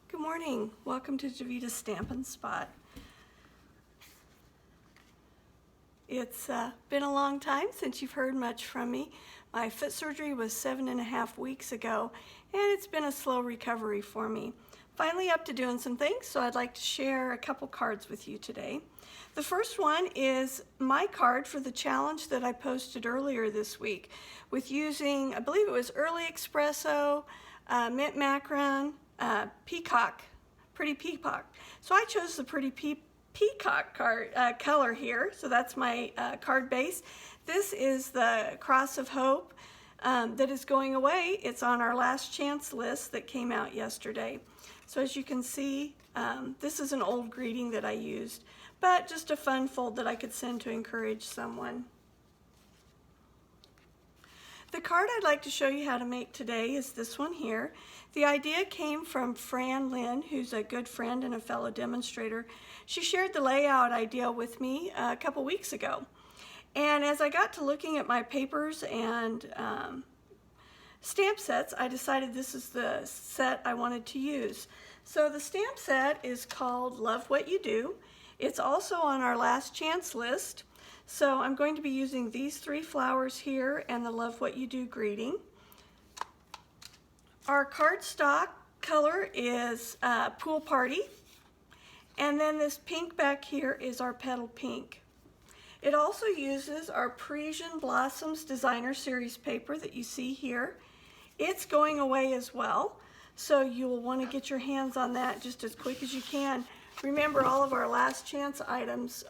Good morning. Welcome to Javita's Stampin' Spot. It's been a long time since you've heard much from me. My foot surgery was 7.5 weeks ago, and it's been a slow recovery for me. Finally up to doing some things, so I'd like to share a couple cards with you today. The first one is my card for the challenge that I posted earlier this week with using, I believe it was Early Espresso, Mint Macaron, Peacock, Pretty Peacock. So I chose the Pretty Peacock card, color here, so that's my card base. This is the Cross of Hope that is going away. It's on our last chance list that came out yesterday. So as you can see, this is an old greeting that I used, but just a fun fold that I could send to encourage someone. The card I'd like to show you how to make today is this one here. The idea came from Fran Lynn, who's a good friend and a fellow demonstrator. She shared the layout idea with me a couple weeks ago. And as I got to looking at my papers and stamp sets, I decided this is the set I wanted to use. So the stamp set is called Love What You Do. It's also on our last chance list. So I'm going to be using these 3 flowers here and the Love What You Do greeting. Our cardstock color is Pool Party. And then this pink back here is our Petal Pink. It also uses our Parisian Blossoms Designer Series paper that you see here. It's going away as well, so you will want to get your hands on that just as quick as you can. Remember, all of our last chance items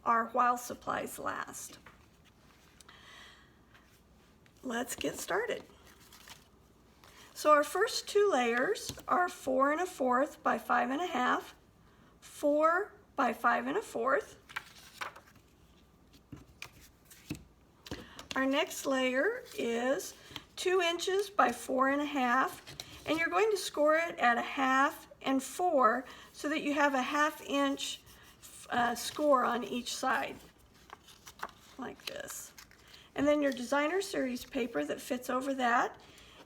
are while supplies last. Let's get started. So our first 2 layers are 4 1/4 by 5 1/2, 4 by 5 1/4. Our next layer is 2 inches by 4 1/2, and you're going to score it at 1/2 and 4 so that you have a 1/2 inch score on each side, like this. And then your Designer Series paper that fits over that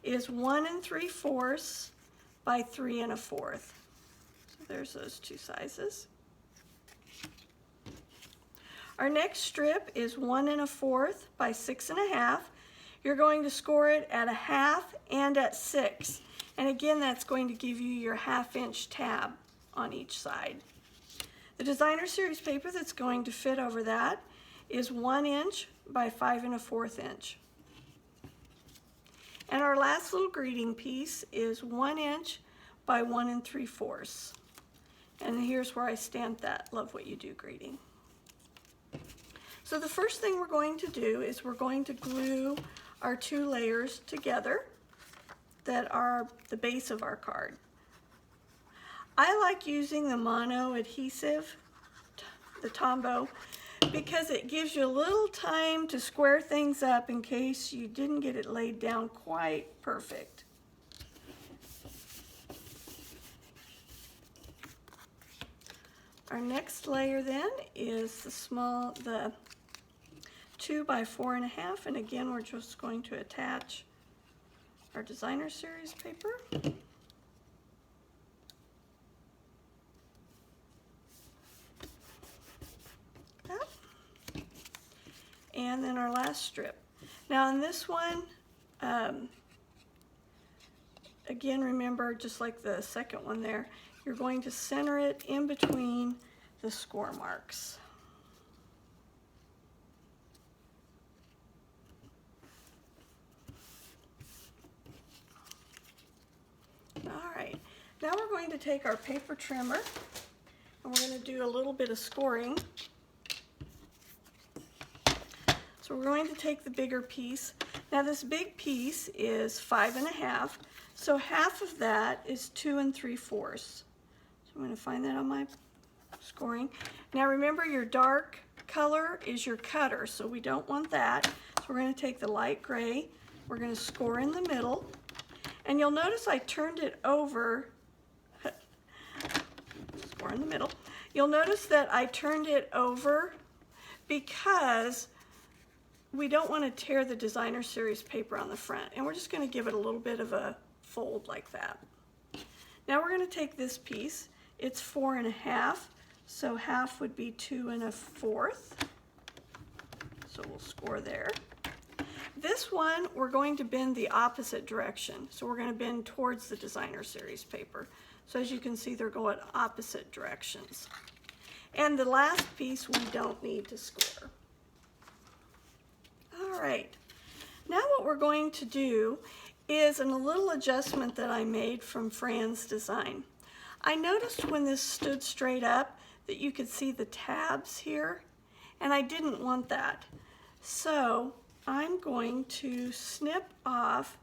is 1 3/4 by 3 1/4. So there's those 2 sizes. Our next strip is 1 1/4 by 6 1/2. You're going to score it at 1/2 and at 6. And again, that's going to give you your 1/2 inch tab on each side. The Designer Series paper that's going to fit over that is 1 inch by 5 1/4 inch. And our last little greeting piece is 1 inch by 1 3/4. And here's where I stamped that Love What You Do greeting. So the first thing we're going to do is we're going to glue our 2 layers together that are the base of our card. I like using the mono adhesive, the Tombow, because it gives you a little time to square things up in case you didn't get it laid down quite perfect. Our next layer then is the 2 by 4 1/2, and again we're just going to attach our Designer Series paper. And then our last strip. Now in this one, again, remember, just like the second one there, you're going to center it in between the score marks. All right, now we're going to take our paper trimmer and we're going to do a little bit of scoring. So we're going to take the bigger piece. Now this big piece is 5 1/2, so 1/2 of that is 2 3/4. So I'm going to find that on my scoring. Now remember, your dark color is your cutter, so we don't want that. So we're going to take the light gray, we're going to score in the middle, and you'll notice I turned it over, score in the middle. You'll notice that I turned it over because we don't want to tear the Designer Series paper on the front, and we're just going to give it a little bit of a fold like that. Now we're going to take this piece. It's 4 1/2, so half would be 2 1/4. So we'll score there. This one, we're going to bend the opposite direction. So we're going to bend towards the designer series paper. So as you can see, they're going opposite directions. And the last piece we don't need to score. All right. Now what we're going to do is a little adjustment that I made from Fran's design. I noticed when this stood straight up that you could see the tabs here, and I didn't want that. So I'm going to snip off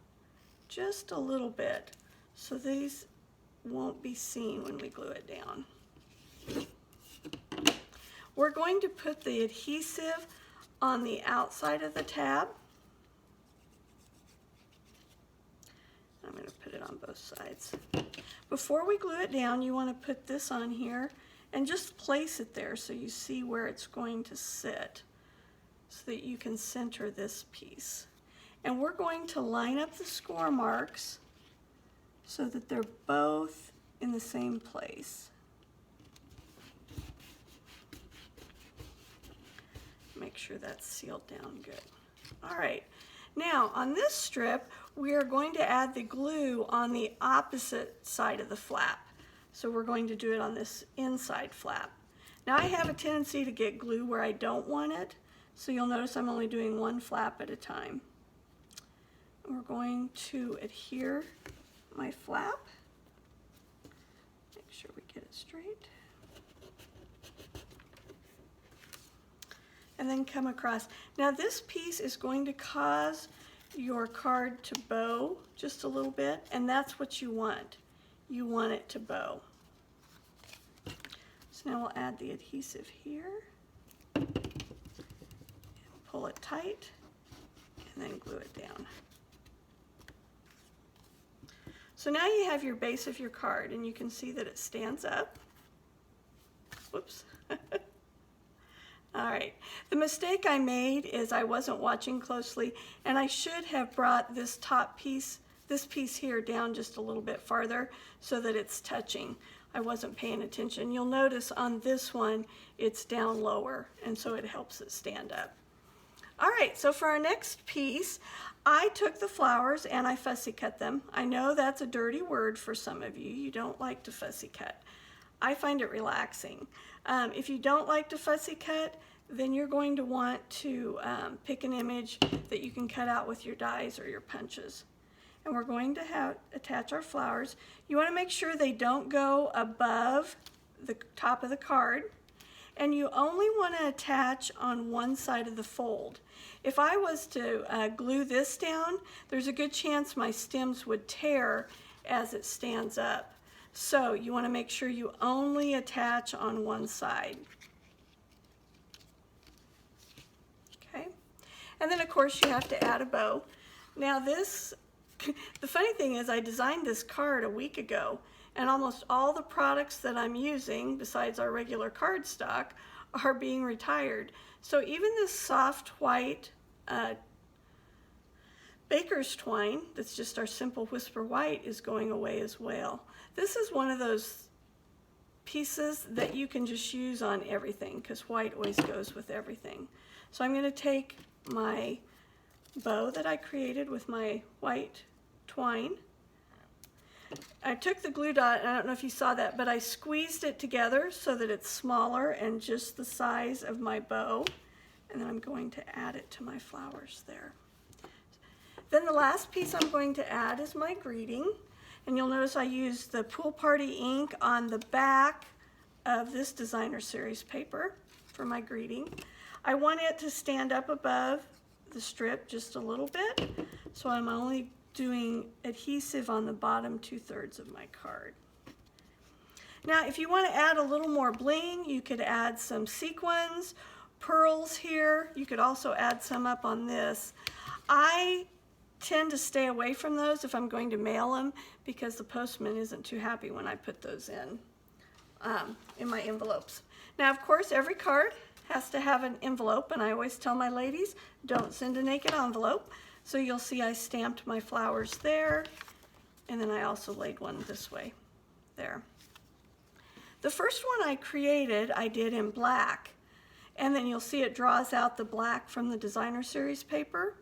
just a little bit so these won't be seen when we glue it down. We're going to put the adhesive on the outside of the tab. I'm going to put it on both sides. Before we glue it down, you want to put this on here and just place it there so you see where it's going to sit so that you can center this piece. And we're going to line up the score marks so that they're both in the same place. Make sure that's sealed down good. All right, now on this strip, we are going to add the glue on the opposite side of the flap. So we're going to do it on this inside flap. Now I have a tendency to get glue where I don't want it, so you'll notice I'm only doing one flap at a time. And we're going to adhere my flap. Make sure we get it straight. And then come across. Now this piece is going to cause your card to bow just a little bit, and that's what you want. You want it to bow. So now we'll add the adhesive here, pull it tight, and then glue it down. So now you have your base of your card, and you can see that it stands up. Whoops. All right, the mistake I made is I wasn't watching closely, and I should have brought this top piece, this piece here, down just a little bit farther so that it's touching. I wasn't paying attention. You'll notice on this one, it's down lower, and so it helps it stand up. All right, so for our next piece, I took the flowers and I fussy cut them. I know that's a dirty word for some of you. You don't like to fussy cut. I find it relaxing. If you don't like to fussy cut, then you're going to want to pick an image that you can cut out with your dies or your punches. And we're going to attach our flowers. You want to make sure they don't go above the top of the card, and you only want to attach on one side of the fold. If I was to glue this down, there's a good chance my stems would tear as it stands up. So you want to make sure you only attach on one side. Okay, and then of course you have to add a bow. Now this, the funny thing is I designed this card a week ago, and almost all the products that I'm using, besides our regular cardstock, are being retired. So even this soft white baker's twine, that's just our simple whisper white, is going away as well. This is one of those pieces that you can just use on everything because white always goes with everything. So I'm going to take my bow that I created with my white twine. I took the glue dot, and I don't know if you saw that, but I squeezed it together so that it's smaller and just the size of my bow. And then I'm going to add it to my flowers there. Then the last piece I'm going to add is my greeting. And you'll notice I used the Pool Party ink on the back of this designer series paper for my greeting. I want it to stand up above the strip just a little bit, so I'm only doing adhesive on the bottom 2/3 of my card. Now if you want to add a little more bling, you could add some sequins, pearls here. You could also add some up on this. I tend to stay away from those if I'm going to mail them because the postman isn't too happy when I put those in my envelopes. Now of course every card has to have an envelope, and I always tell my ladies, don't send a naked envelope. So you'll see I stamped my flowers there, and then I also laid one this way. there. The first one I created, I did in black, and then you'll see it draws out the black from the designer series paper.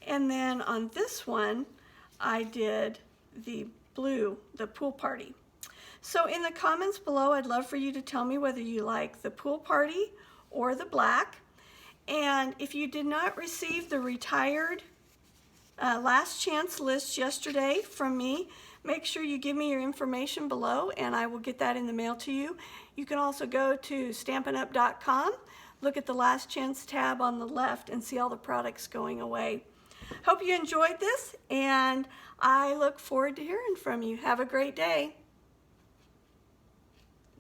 And then on this one, I did the blue, the pool party. So in the comments below, I'd love for you to tell me whether you like the pool party or the black. And if you did not receive the retired last chance list yesterday from me, make sure you give me your information below and I will get that in the mail to you. You can also go to stampinup.com, look at the last chance tab on the left and see all the products going away. Hope you enjoyed this, and I look forward to hearing from you. Have a great day.